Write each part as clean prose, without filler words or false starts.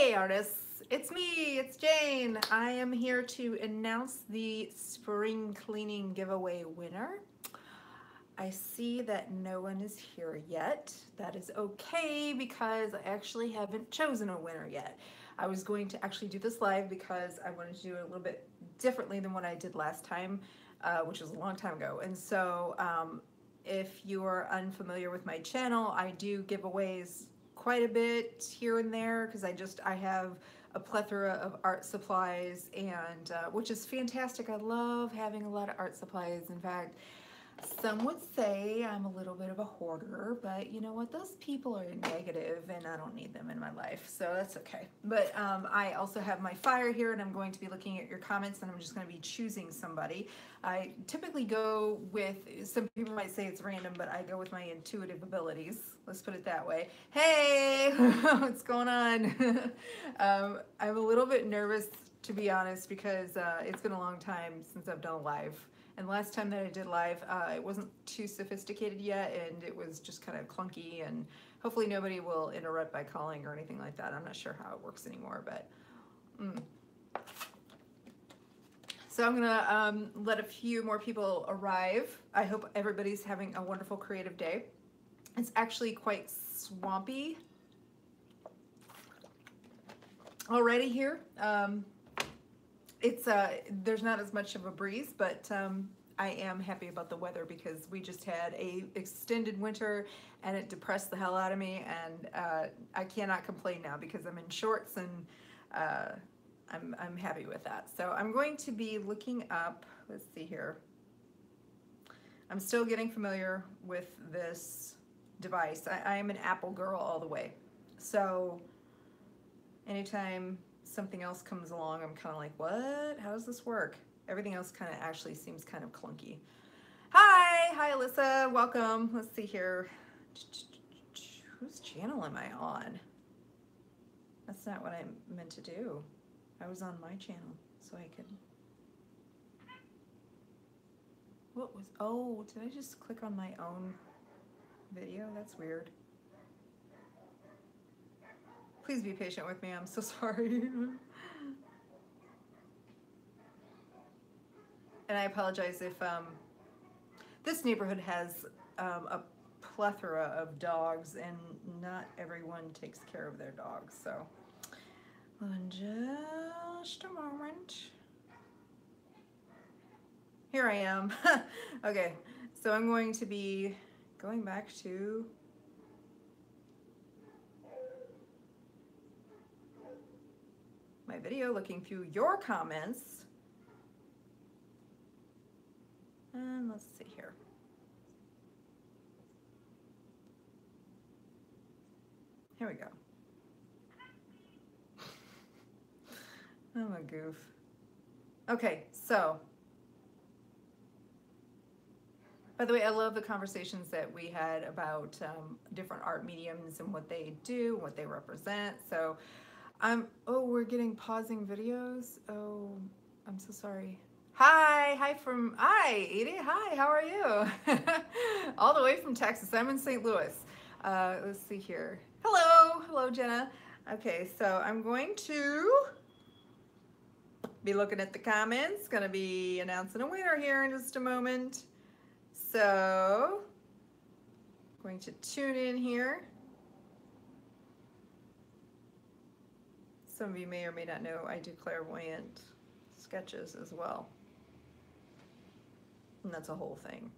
Hey artists, it's me, it's Jane. I am here to announce the spring cleaning giveaway winner. I see that no one is here yet. That is okay because I actually haven't chosen a winner yet. I was going to actually do this live because I wanted to do it a little bit differently than what I did last time, which was a long time ago. And so if you are unfamiliar with my channel, I do giveaways quite a bit here and there because I have a plethora of art supplies, and which is fantastic. I love having a lot of art supplies. In fact, some would say I'm a little bit of a hoarder, but you know what? Those people are negative and I don't need them in my life, so that's okay. But I also have my fire here, and I'm going to be looking at your comments, and I'm just going to be choosing somebody. I typically go with, some people might say it's random, but I go with my intuitive abilities. Let's put it that way. Hey, what's going on? I'm a little bit nervous, to be honest, because it's been a long time since I've done a live. And last time that I did live, it wasn't too sophisticated yet, and it was just kind of clunky, and hopefully nobody will interrupt by calling or anything like that. I'm not sure how it works anymore, but so I'm gonna let a few more people arrive. I hope everybody's having a wonderful creative day. It's actually quite swampy already here. There's not as much of a breeze, but I am happy about the weather because we just had a extended winter and it depressed the hell out of me, and I cannot complain now because I'm in shorts, and I'm happy with that. So I'm going to be looking up, let's see here. I'm still getting familiar with this device. I am an Apple girl all the way. So anytime something else comes along, I'm kind of like, what? How does this work? Everything else kind of actually seems kind of clunky. Hi Alyssa, welcome. Let's see here. Whose channel am I on? That's not what I meant to do. I was on my channel, so I could. What was, oh, did I just click on my own video? That's weird. Please be patient with me, I'm so sorry. And I apologize if this neighborhood has a plethora of dogs, and not everyone takes care of their dogs. So, in just a moment. Here I am. Okay, so I'm going to be going back to my video, looking through your comments. And let's see here. Here we go. I'm a goof. Okay, so, by the way, I love the conversations that we had about different art mediums and what they do, what they represent. So, oh, we're getting pausing videos. Oh, I'm so sorry. Hi, Edie, hi, how are you? All the way from Texas, I'm in St. Louis. Let's see here. Hello Jenna. Okay, so I'm going to be looking at the comments, gonna be announcing a winner here in just a moment. So, going to tune in here. Some of you may or may not know I do clairvoyant sketches as well. And that's a whole thing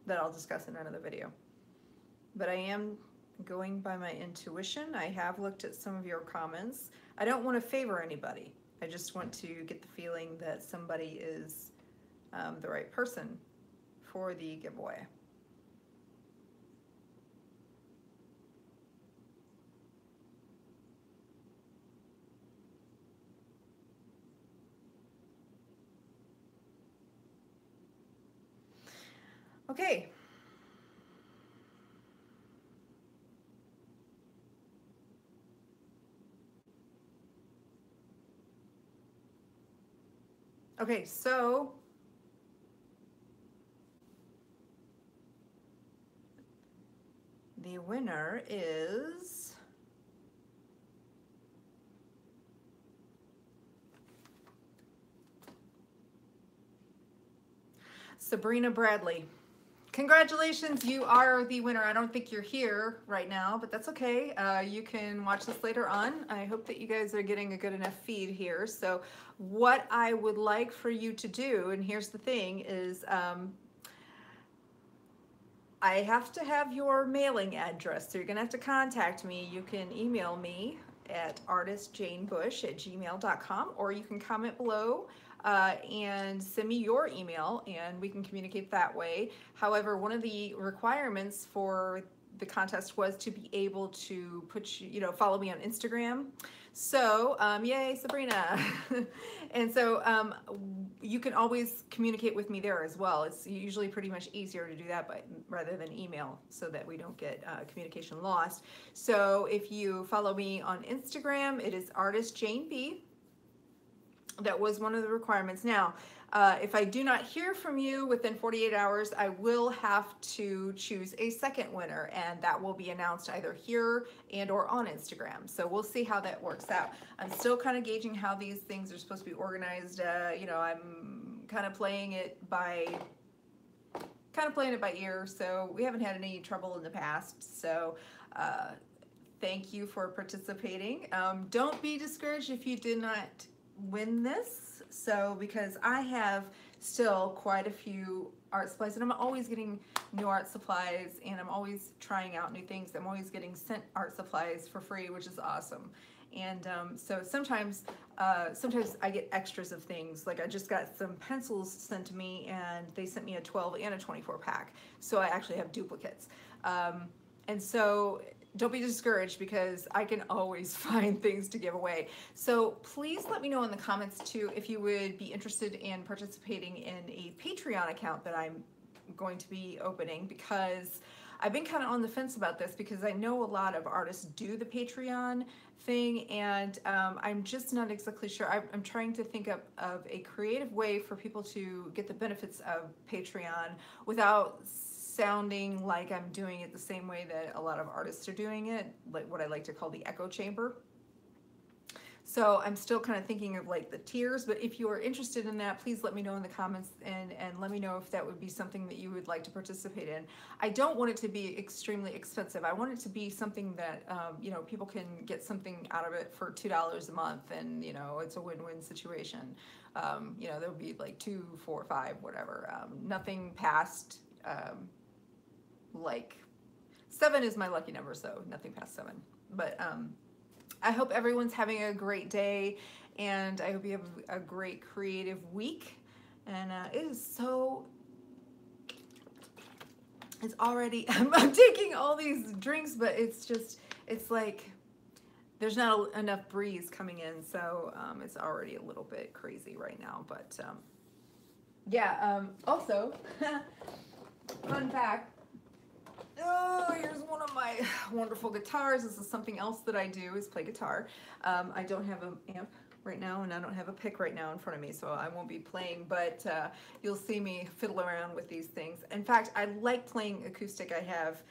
that I'll discuss in another video. But I am going by my intuition. I have looked at some of your comments. I don't want to favor anybody. I just want to get the feeling that somebody is the right person for the giveaway. Okay. Okay, so the winner is Sabrina Bradley. Congratulations, you are the winner. I don't think you're here right now, but that's okay. You can watch this later on. I hope that you guys are getting a good enough feed here. So what I would like for you to do, and here's the thing, is I have to have your mailing address. So you're gonna have to contact me. You can email me at artistjanebush@gmail.com, or you can comment below and send me your email and we can communicate that way. However, one of the requirements for the contest was to be able to put follow me on Instagram. So yay, Sabrina. And so you can always communicate with me there as well. It's usually pretty much easier to do that rather than email, so that we don't get communication lost. So if you follow me on Instagram, it is artistjaneb. That was one of the requirements. Now, if I do not hear from you within 48 hours, I will have to choose a second winner, and that will be announced either here and or on Instagram. So we'll see how that works out. I'm still kind of gauging how these things are supposed to be organized. I'm kind of playing it by ear, so we haven't had any trouble in the past. So thank you for participating. Don't be discouraged if you did not win this, because I have still quite a few art supplies, and I'm always getting new art supplies, and I'm always trying out new things. I'm always getting sent art supplies for free, which is awesome. And so sometimes I get extras of things. Like I just got some pencils sent to me, and they sent me a 12 and a 24 pack, so I actually have duplicates. And so don't be discouraged, because I can always find things to give away. So please let me know in the comments too if you would be interested in participating in a Patreon account that I'm going to be opening, because I've been kind of on the fence about this, because I know a lot of artists do the Patreon thing, and I'm just not exactly sure. I'm trying to think of a creative way for people to get the benefits of Patreon without sounding like I'm doing it the same way that a lot of artists are doing it, like what I like to call the echo chamber. So I'm still kind of thinking of like the tiers, but if you are interested in that, please let me know in the comments, and let me know if that would be something that you would like to participate in. I don't want it to be extremely expensive. I want it to be something that people can get something out of it for $2 a month, and it's a win-win situation. There'll be like 2, 4, 5, whatever. Nothing past like 7 is my lucky number, so nothing past 7. But I hope everyone's having a great day, and I hope you have a great creative week. And it's already, I'm taking all these drinks, but it's like there's not enough breeze coming in, so it's already a little bit crazy right now. But yeah, also, fun fact, oh, here's one of my wonderful guitars. This is something else that I do, is play guitar. I don't have an amp right now, and I don't have a pick right now in front of me, so I won't be playing, but you'll see me fiddle around with these things. In fact, I like playing acoustic. I have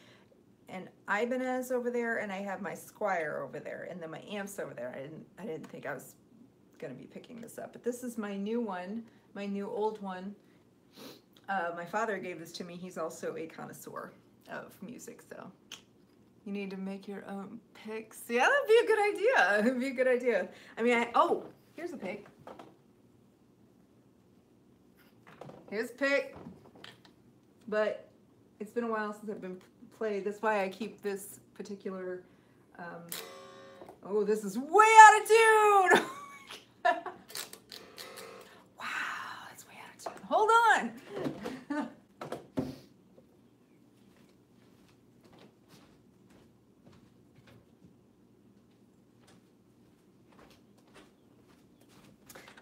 an Ibanez over there, and I have my Squier over there, and then my amps over there. I didn't think I was gonna be picking this up, but this is my new one, my new old one. My father gave this to me. He's also a connoisseur of music, so you need to make your own picks. Yeah, that'd be a good idea. It'd be a good idea. I mean, oh, here's a pick. Here's a pick. But it's been a while since I've been played. That's why I keep this particular. Oh, this is way out of tune. Wow, that's way out of tune. Hold on.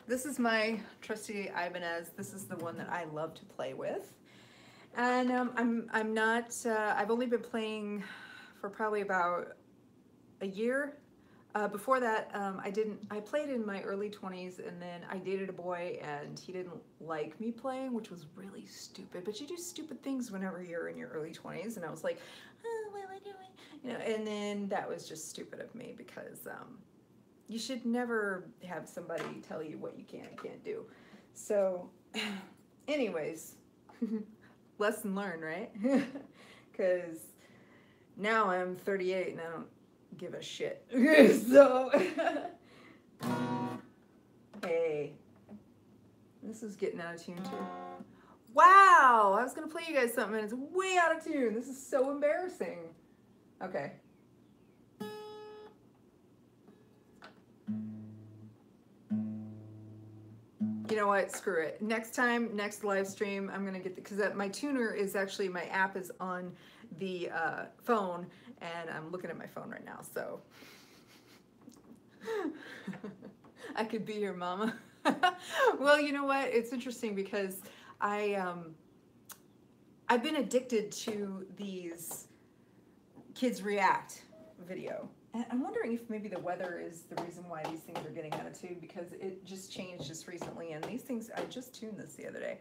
This is my trusty Ibanez. This is the one that I love to play with. And I'm not, I've only been playing for probably about a year. Before that, I played in my early 20s, and then I dated a boy, and he didn't like me playing, which was really stupid. But you do stupid things whenever you're in your early 20s, and I was like, oh, what am I doing? And then that was just stupid of me, because you should never have somebody tell you what you can and can't do. So anyways, Lesson learned, right? Because now I'm 38 and I don't give a shit. So, hey, this is getting out of tune too. Wow, I was gonna play you guys something and it's way out of tune. This is so embarrassing. Okay. You know what? Screw it. Next time, next live stream, I'm gonna get because my tuner is actually, my app is on the phone, and I'm looking at my phone right now. So I could be your mama. Well, you know what? It's interesting because I've been addicted to these kids react video. And I'm wondering if maybe the weather is the reason why these things are getting out of tune, because it just changed just recently, and these things, I just tuned this the other day.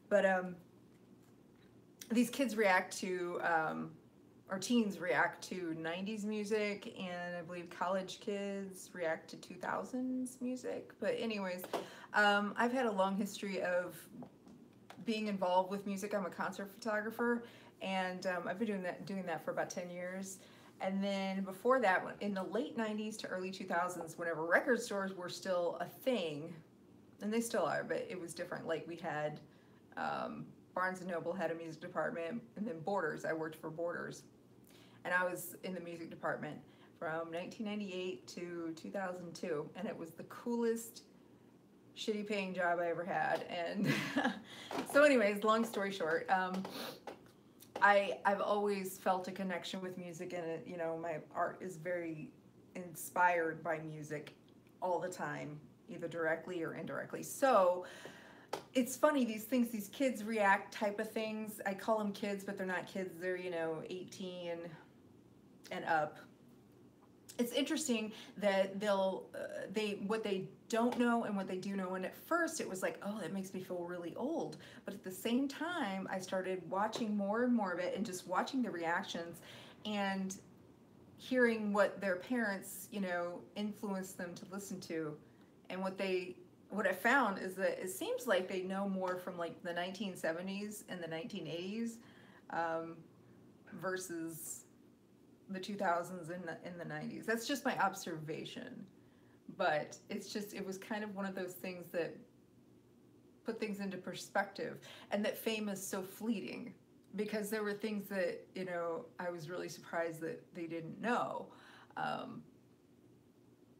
But these kids react to, or teens react to 90s music, and I believe college kids react to 2000s music. But anyways, I've had a long history of being involved with music. I'm a concert photographer, and I've been doing that for about 10 years. And then before that, in the late 90s to early 2000s, whenever record stores were still a thing, and they still are, but it was different. Like we had, Barnes & Noble had a music department, and then Borders, I worked for Borders. And I was in the music department from 1998 to 2002, and it was the coolest, shitty paying job I ever had. And so anyways, long story short, I've always felt a connection with music, and you know, my art is very inspired by music all the time, either directly or indirectly. So it's funny, these things, these kids react type of things. I call them kids, but they're not kids. They're, you know, 18 and up. It's interesting that what they don't know and what they do know. And at first it was like, oh, that makes me feel really old. But at the same time, I started watching more and more of it, and just watching the reactions and hearing what their parents, you know, influenced them to listen to. And what I found is that it seems like they know more from like the 1970s and the 1980s versus the 2000s and in the 90s. That's just my observation. But it's just, it was kind of one of those things that put things into perspective, and that fame is so fleeting, because there were things that, you know, I was really surprised that they didn't know.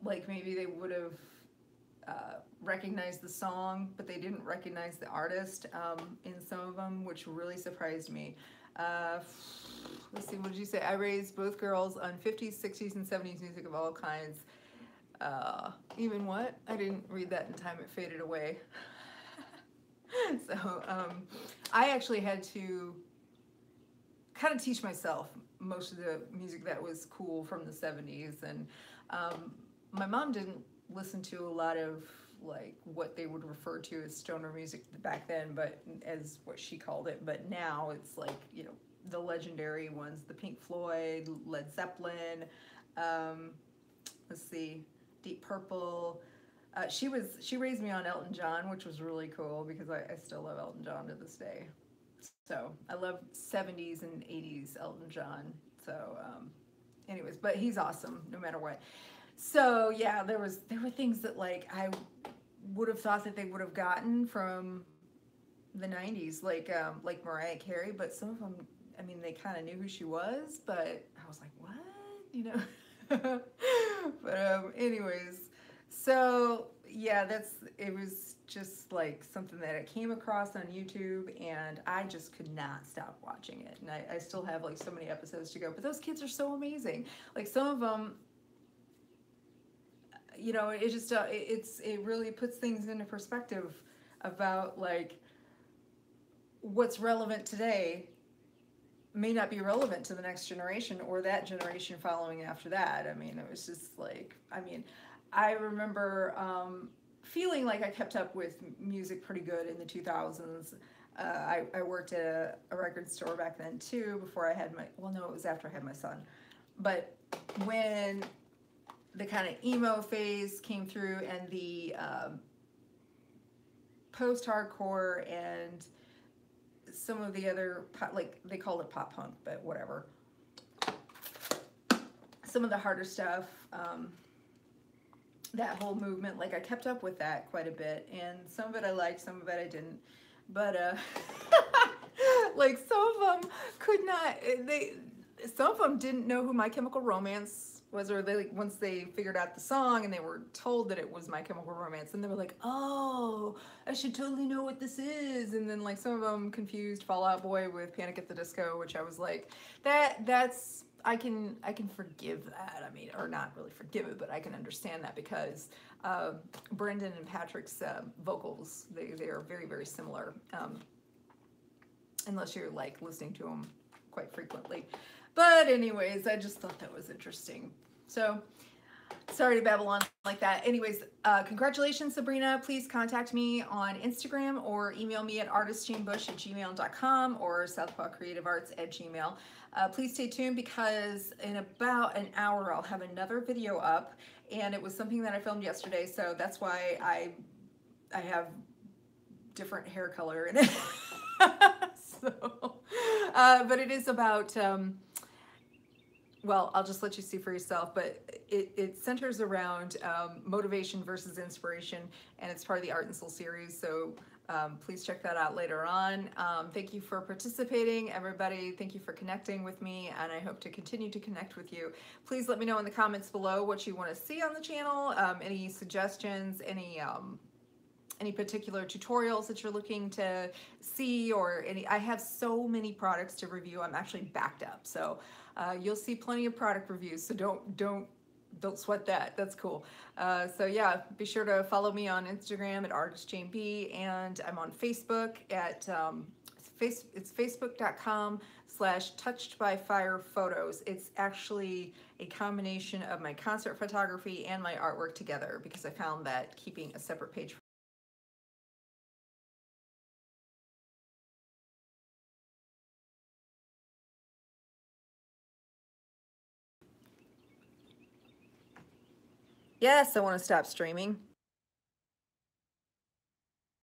Like maybe they would have recognized the song, but they didn't recognize the artist in some of them, which really surprised me. Let's see, what did you say? I raised both girls on 50s, 60s, and 70s music of all kinds. Even what? I didn't read that in time, it faded away. So I actually had to kind of teach myself most of the music that was cool from the 70s. And my mom didn't listen to a lot of like what they would refer to as stoner music back then, but as what she called it. But now it's like, you know, the legendary ones, the Pink Floyd, Led Zeppelin, let's see, Deep Purple. She raised me on Elton John, which was really cool, because I still love Elton John to this day. So I love 70s and 80s Elton John. So anyways, but he's awesome no matter what. So yeah, there were things that like I would have thought that they would have gotten from the 90s, like Mariah Carey, but some of them, I mean, they kind of knew who she was, but I was like, what? You know? But anyways, so yeah, it was just like something that I came across on YouTube, and I just could not stop watching it. And I still have like so many episodes to go, but those kids are so amazing. Like some of them, you know, it just it really puts things into perspective about like what's relevant today may not be relevant to the next generation or that generation following after that. I mean, it was just like, I mean, I remember feeling like I kept up with music pretty good in the 2000s. I worked at a record store back then too, before I had well, no, it was after I had my son. But when the kind of emo phase came through, and the post-hardcore and some of the other pop, like they called it pop punk, but whatever. Some of the harder stuff, that whole movement, like I kept up with that quite a bit, and some of it I liked, some of it I didn't. But like some of them could not. Some of them didn't know who My Chemical Romance was, or they, like, once they figured out the song and they were told that it was My Chemical Romance, and they were like, "Oh, I should totally know what this is." And then like some of them confused Fall Out Boy with Panic at the Disco, which I was like, that's I can forgive that. I mean, or not really forgive it, but I can understand that because Brendan and Patrick's vocals, they are very, very similar, unless you're like listening to them quite frequently. But anyways, I just thought that was interesting. So sorry to babble on like that. Anyways, congratulations, Sabrina. Please contact me on Instagram or email me at artistjanebush@gmail.com or southpawcreativearts@gmail. Please stay tuned because in about an hour I'll have another video up, and it was something that I filmed yesterday, so that's why I have different hair color in it. So, but it is about well, I'll just let you see for yourself, but it centers around motivation versus inspiration, and it's part of the Art and Soul series, so please check that out later on. Thank you for participating, everybody. Thank you for connecting with me, and I hope to continue to connect with you. Please let me know in the comments below what you want to see on the channel, any suggestions, any particular tutorials that you're looking to see, or any. I have so many products to review. I'm actually backed up, so you'll see plenty of product reviews, so don't sweat that. That's cool. So yeah, be sure to follow me on Instagram at artistjaneb, and I'm on Facebook at it's facebook.com/touchedbyfirephotos. It's actually a combination of my concert photography and my artwork together, because I found that keeping a separate page Yes, I want to stop streaming.